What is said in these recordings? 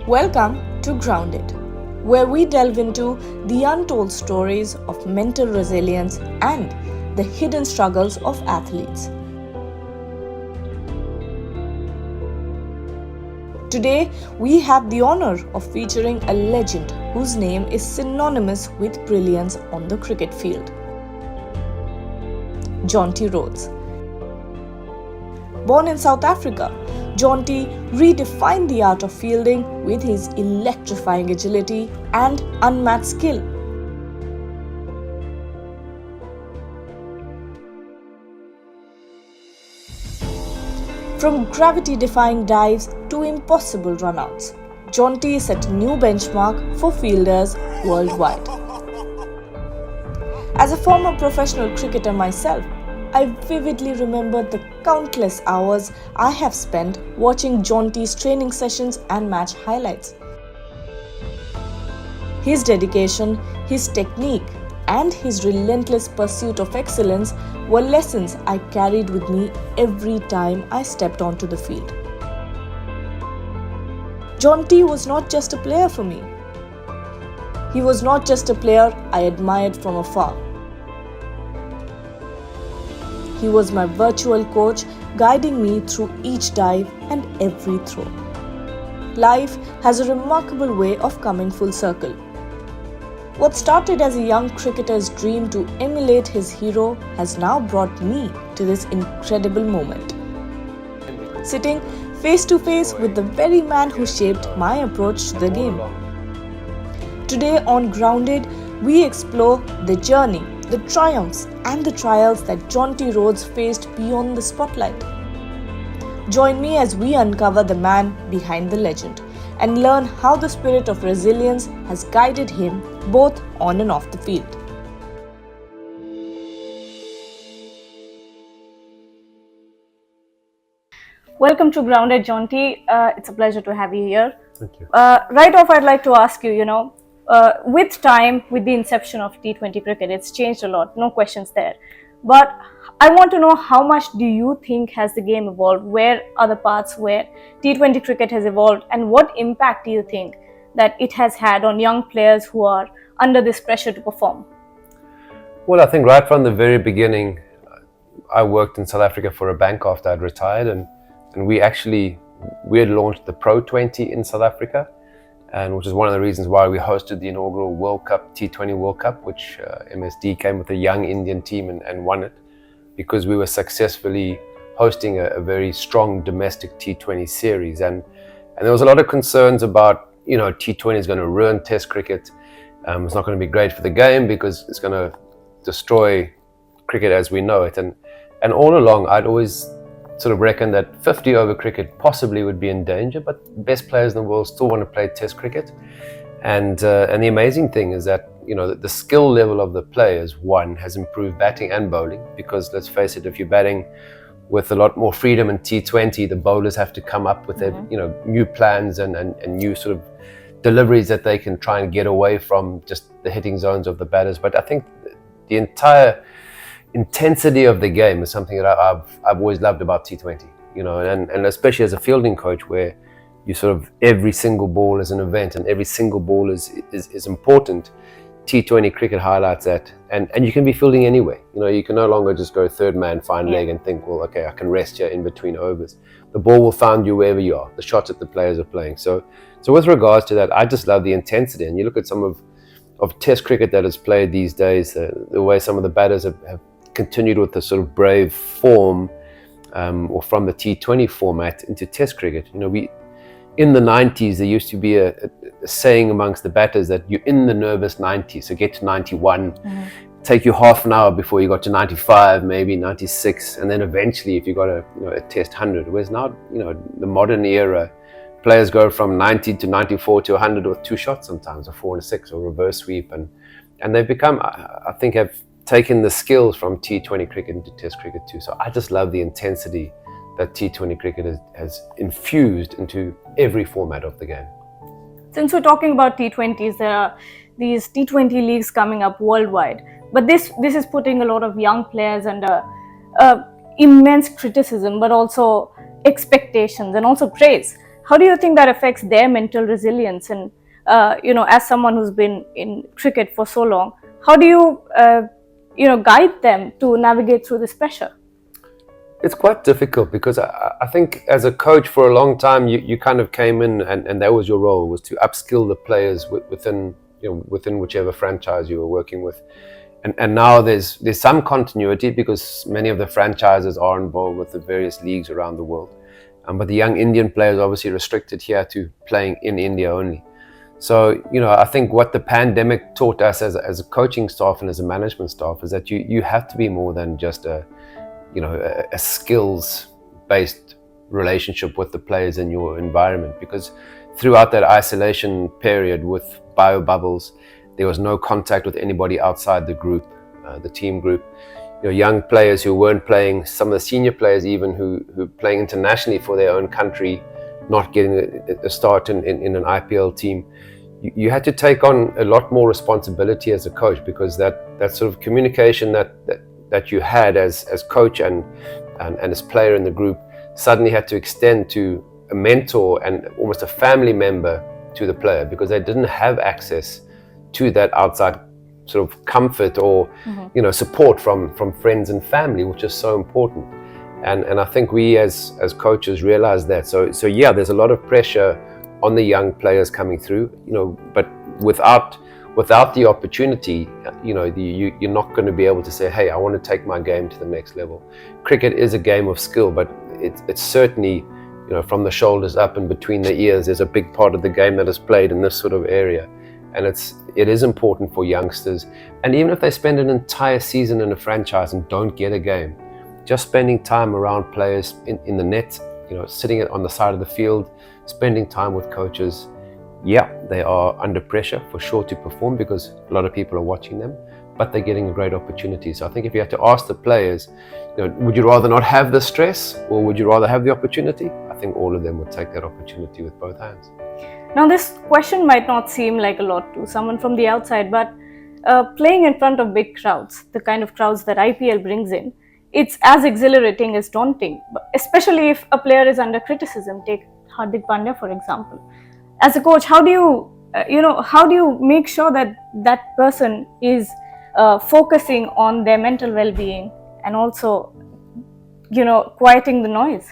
Welcome to Grounded, where we delve into the untold stories of mental resilience and the hidden struggles of athletes. Today, we have the honor of featuring a legend whose name is synonymous with brilliance on the cricket field. Jonty Rhodes. Born in South Africa, Jonty redefined the art of fielding with his electrifying agility and unmatched skill. From gravity-defying dives to impossible runouts, Jonty set a new benchmark for fielders worldwide. As a former professional cricketer myself, I vividly remember the countless hours I have spent watching Jonty's training sessions and match highlights. His dedication, his technique, and his relentless pursuit of excellence were lessons I carried with me every time I stepped onto the field. Jonty was not just a player for me. He was not just a player I admired from afar. He was my virtual coach, guiding me through each dive and every throw. Life has a remarkable way of coming full circle. What started as a young cricketer's dream to emulate his hero has now brought me to this incredible moment. Sitting face to face with the very man who shaped my approach to the game. Today on Grounded, we explore the journey, the triumphs and the trials that Jonty Rhodes faced beyond the spotlight. Join me as we uncover the man behind the legend and learn how the spirit of resilience has guided him both on and off the field. Welcome to Grounded, Jonty. It's a pleasure to have you here. Thank you. Right off, I'd like to ask you, with time, with the inception of T20 cricket, it's changed a lot, no questions there. But I want to know, how much do you think has the game evolved? Where are the parts where T20 cricket has evolved, and what impact do you think that it has had on young players who are under this pressure to perform? Well, I think right from the very beginning, I worked in South Africa for a bank after I'd retired, and we had launched the Pro 20 in South Africa, and which is one of the reasons why we hosted the inaugural World Cup, T20 World Cup, which MSD came with a young Indian team and won it, because we were successfully hosting a very strong domestic T20 series. And there was a lot of concerns about, T20 is going to ruin Test cricket. It's not going to be great for the game because it's going to destroy cricket as we know it. And all along, I'd always sort of reckoned that 50 over cricket possibly would be in danger, but the best players in the world still want to play Test cricket. And the amazing thing is that the skill level of the players, has improved batting and bowling, because let's face it, if you're batting with a lot more freedom in T20, the bowlers have to come up with their new plans and new sort of deliveries that they can try and get away from just the hitting zones of the batters. But I think the entire intensity of the game is something that I've always loved about T20, and especially as a fielding coach, where you sort of, every single ball is an event and every single ball is important. T20 cricket highlights that, and you can be fielding anyway. You can no longer just go third man, fine leg and think, well, okay, I can rest here in between overs. The ball will find you wherever you are, the shots that the players are playing. So with regards to that, I just love the intensity. And you look at some of Test cricket that is played these days, the way some of the batters have continued with the sort of brave form, or from the T20 format into Test cricket. In the 90s, there used to be a saying amongst the batters that you're in the nervous 90s, so get to 91, take you half an hour before you got to 95, maybe 96, and then eventually if you got a Test 100. Whereas now, the modern era, players go from 90 to 94 to 100 with two shots sometimes, or 4 and 6, or reverse sweep, and they've become, I think, have taken the skills from T20 cricket into Test cricket too. So I just love the intensity that T20 cricket has infused into every format of the game. Since we're talking about T20s, there are these T20 leagues coming up worldwide. But this is putting a lot of young players under immense criticism, but also expectations and also praise. How do you think that affects their mental resilience? And as someone who's been in cricket for so long, how do you guide them to navigate through this pressure? It's quite difficult because I think as a coach for a long time, you kind of came in and that was your role, was to upskill the players within whichever franchise you were working with. And now there's some continuity because many of the franchises are involved with the various leagues around the world. But the young Indian players are obviously restricted here to playing in India only. So, I think what the pandemic taught us as a coaching staff and as a management staff is that you have to be more than just a skills-based relationship with the players in your environment, because throughout that isolation period with bio bubbles, there was no contact with anybody outside the group, the team group. Young players who weren't playing, some of the senior players even who playing internationally for their own country, not getting a start in an IPL team. You had to take on a lot more responsibility as a coach, because that sort of communication that you had as coach and as player in the group suddenly had to extend to a mentor and almost a family member to the player, because they didn't have access to that outside sort of comfort or support from friends and family, which is so important. And I think we as coaches realize that. So yeah, there's a lot of pressure on the young players coming through, but without the opportunity, you're not going to be able to say, hey, I want to take my game to the next level. Cricket is a game of skill, but it's certainly, from the shoulders up and between the ears, there's a big part of the game that is played in this sort of area. And it is important for youngsters. And even if they spend an entire season in a franchise and don't get a game, just spending time around players in the net, sitting on the side of the field, spending time with coaches, yeah, they are under pressure for sure to perform because a lot of people are watching them, but they're getting a great opportunity. So I think if you had to ask the players, would you rather not have the stress or would you rather have the opportunity? I think all of them would take that opportunity with both hands. Now, this question might not seem like a lot to someone from the outside, but playing in front of big crowds, the kind of crowds that IPL brings in, it's as exhilarating as daunting, especially if a player is under criticism. Take Hardik Pandya, for example. As a coach, how do you make sure that that person is focusing on their mental well-being and also, quieting the noise?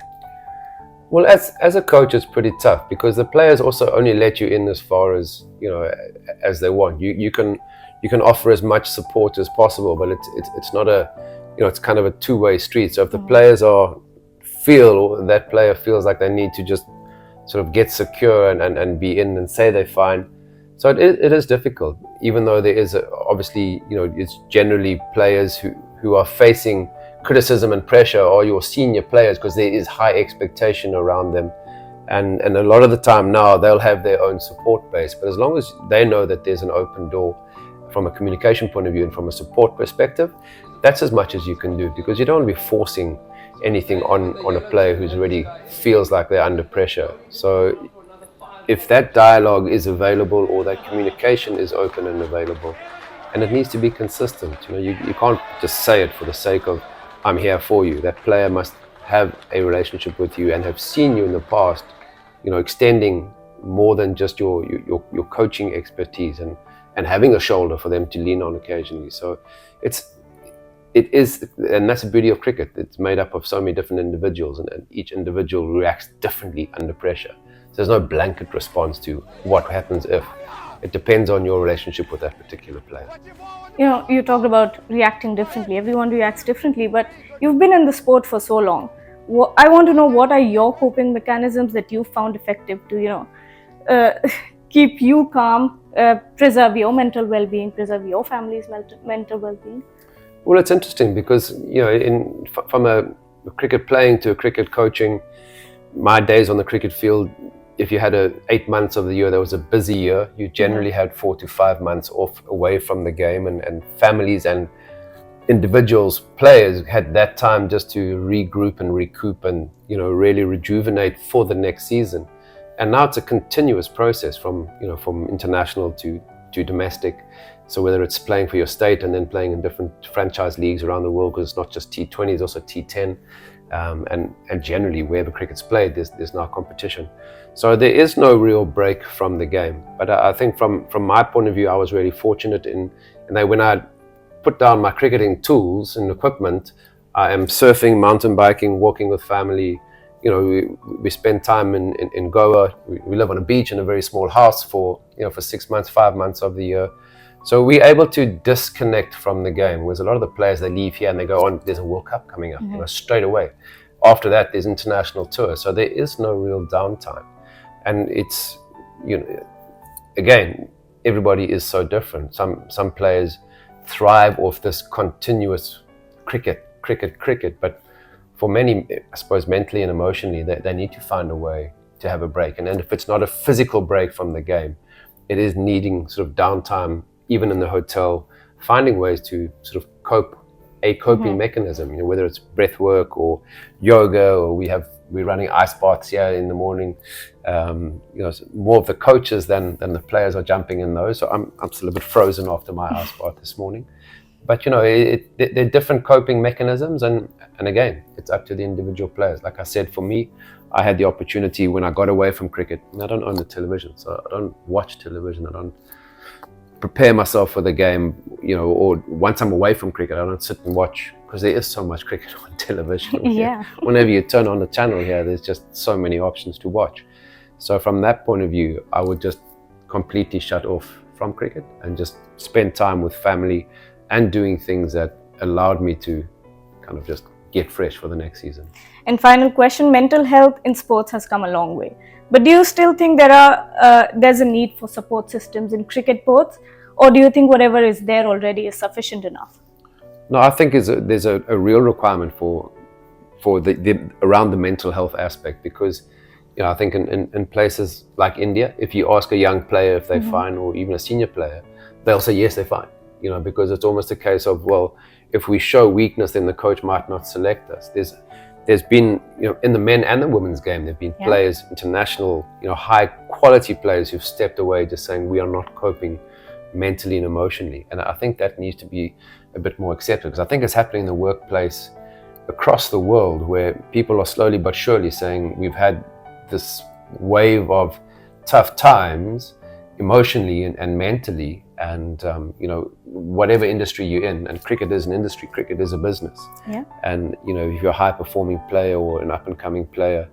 Well, as a coach, it's pretty tough because the players also only let you in as far as as they want. You can offer as much support as possible, but it's not a it's kind of a two-way street. So if the players that player feels like they need to just sort of get secure and be in and say they're fine. So it is difficult, even though there is obviously, it's generally players who are facing criticism and pressure are your senior players because there is high expectation around them. And a lot of the time now they'll have their own support base, but as long as they know that there's an open door from a communication point of view and from a support perspective, that's as much as you can do, because you don't want to be forcing anything on a player who's already feels like they're under pressure. So if that dialogue is available or that communication is open and available, and it needs to be consistent, you can't just say it for the sake of I'm here for you. That player must have a relationship with you and have seen you in the past, extending more than just your coaching expertise and having a shoulder for them to lean on occasionally. So it is, and that's the beauty of cricket. It's made up of so many different individuals, and each individual reacts differently under pressure. So there's no blanket response to what happens if. It depends on your relationship with that particular player. You talked about reacting differently. Everyone reacts differently, but you've been in the sport for so long. I want to know, what are your coping mechanisms that you found effective to, keep you calm, preserve your mental well-being, preserve your family's mental well-being? Well, it's interesting because, from a cricket playing to a cricket coaching, my days on the cricket field, if you had 8 months of the year, that was a busy year. You generally had 4 to 5 months off away from the game, and families and individuals, players had that time just to regroup and recoup and, really rejuvenate for the next season. And now it's a continuous process from international to domestic. So whether it's playing for your state and then playing in different franchise leagues around the world, because it's not just T20, it's also T10. and generally wherever cricket's played, there's now competition. So there is no real break from the game. But I think from my point of view, I was really fortunate in that when I put down my cricketing tools and equipment, I am surfing, mountain biking, walking with family. You know, we spend time in Goa. We live on a beach in a very small house for 6 months, 5 months of the year. So we're able to disconnect from the game. Whereas a lot of the players, they leave here and they go on, there's a World Cup coming up, straight away. After that, there's international tours. So there is no real downtime. And it's, again, everybody is so different. Some players thrive off this continuous cricket. But for many, I suppose, mentally and emotionally, they need to find a way to have a break. And if it's not a physical break from the game, it is needing sort of downtime, even in the hotel, finding ways to sort of coping mechanism, whether it's breath work or yoga, or we're running ice baths here in the morning. More of the coaches than the players are jumping in those. So I'm still a bit frozen after my ice bath this morning. But they're different coping mechanisms, and again, it's up to the individual players. Like I said, for me, I had the opportunity when I got away from cricket, and I don't own the television, so I don't watch television. I don't prepare myself for the game, or once I'm away from cricket, I don't sit and watch, because there is so much cricket on television. Yeah. Whenever you turn on the channel here, there's just so many options to watch. So from that point of view, I would just completely shut off from cricket and just spend time with family and doing things that allowed me to kind of just get fresh for the next season. And final question, mental health in sports has come a long way. But do you still think there's a need for support systems in cricket boards? Or do you think whatever is there already is sufficient enough? No, I think there's a real requirement for the around the mental health aspect, because I think in places like India, if you ask a young player if they're fine, or even a senior player, they'll say yes, they're fine. Because it's almost a case of, well, if we show weakness, then the coach might not select us. There's been, in the men and the women's game, there've been players, international, high quality players who've stepped away just saying we are not coping mentally and emotionally. And I think that needs to be a bit more accepted, because I think it's happening in the workplace across the world, where people are slowly but surely saying we've had this wave of tough times emotionally and mentally, and whatever industry you're in, and cricket is an industry, cricket is a business. Yeah. And if you're a high performing player or an up and coming player,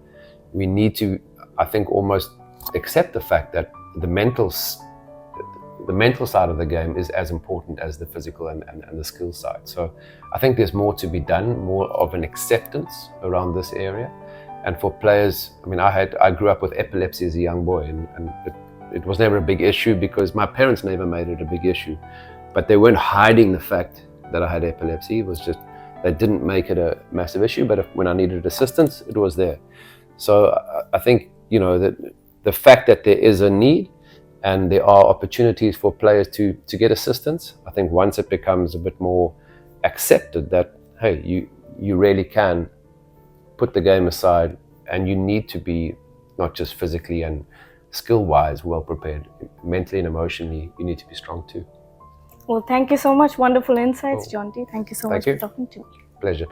we need to, I think, almost accept the fact that the mental side of the game is as important as the physical and the skill side. So I think there's more to be done, more of an acceptance around this area. And for players, I grew up with epilepsy as a young boy, and it was never a big issue because my parents never made it a big issue. But they weren't hiding the fact that I had epilepsy. It was just, they didn't make it a massive issue, but when I needed assistance, it was there. So I think, that the fact that there is a need and there are opportunities for players to get assistance, I think once it becomes a bit more accepted that, hey, you really can put the game aside, and you need to be not just physically and skill-wise well prepared, mentally and emotionally, you need to be strong too. Well, thank you so much. Wonderful insights, Cool. Jonty. Thank you so Thank much you. for talking to me. Pleasure.